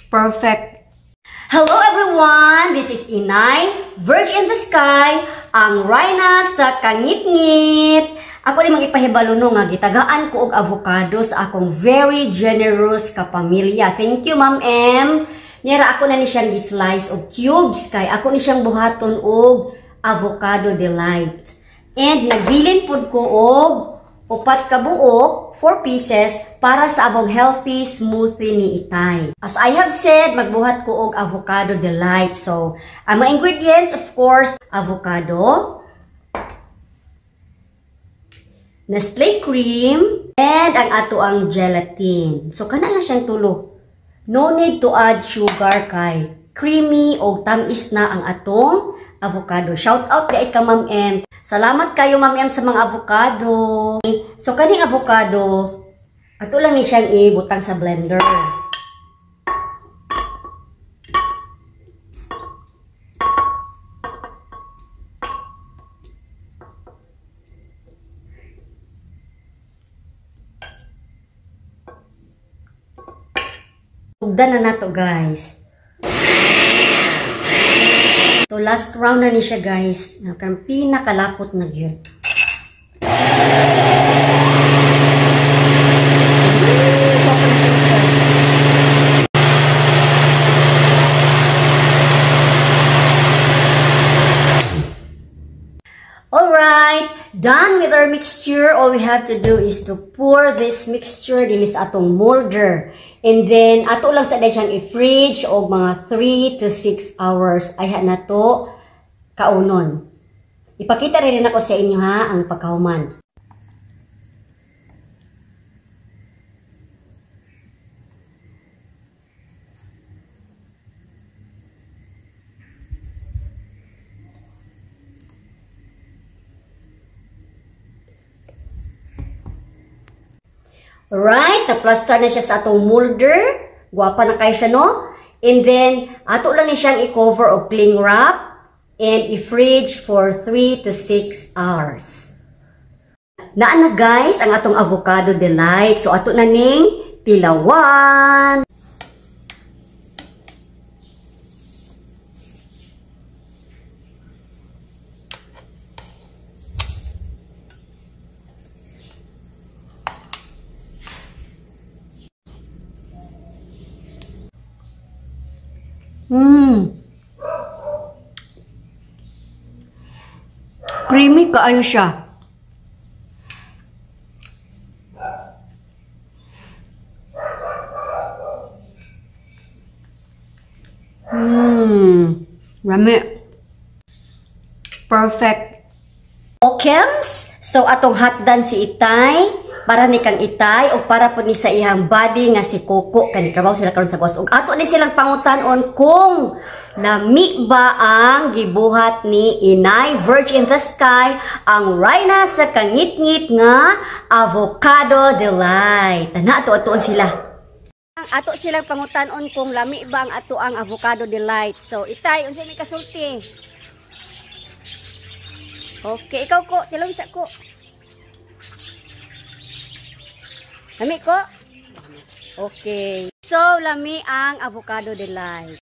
Perfect. Hello everyone! This is Inay, Virgin in the Sky, ang Rhina sa kangit-ngit. Ako ni magipahibalo no nga gitagaan ko og avocado sa akong very generous kapamilya. Thank you, Ma'am M. Nira ako na ni siyang gi-slice og cubes kay ako ni siyang buhaton og avocado delight. And nagbilin pud ko og upat ka buok, 4 pieces, para sa abong healthy smoothie ni Itay. As I have said, magbuhat ko og avocado delight. So, ang mga ingredients, of course, avocado, Nestle cream, and ang ato ang gelatin. So, kana lang siyang tulo. No need to add sugar kay creamy o tamis na ang atong avocado. Shout out kay ka Ma'am M. Salamat kayo Ma'am M sa mga avocado. So kaning avocado, ato lang ni siyang ibutang sa blender. Tugdan na nato guys. So, last round na ni siya, guys. Nakang pinakalapot na gyud. Alright, done with our mixture. All we have to do is to pour this mixture din sa atong molder. And then, ato lang sa siyang i-fridge o mga 3 to 6 hours. Ay na to kaunon. Ipakita rin ako sa inyo ha, ang pagkahuman. Alright, na-plaster na siya sa atong molder. Guwapa na kayo siya, no? And then, ato lang ni siyang i-cover o cling wrap and i-fridge for 3 to 6 hours. Naan na guys, ang atong avocado delight. So, ato na ning tilawan. Creamy kaayo siya. Rami. Perfect. Okems. So atong hatdan si Itay para ni kang Itay o para po ni sa ihang body nga si Coco kani trabaho sila karon sa kuwas ug ato ni silang pangutan-on kung lami ba ang gibuhat ni Inay Virgin in the Sky ang Rhina sa kangit-ngit nga avocado delight. Na ato-atoon sila. Ang ato silang pangutan-on kung lami ba ang ato ang avocado delight. So Itay unsay may kasulti? Okay, ikaw ko, tilong isa ko. Lami ko? Okay. So, lami ang avocado delight.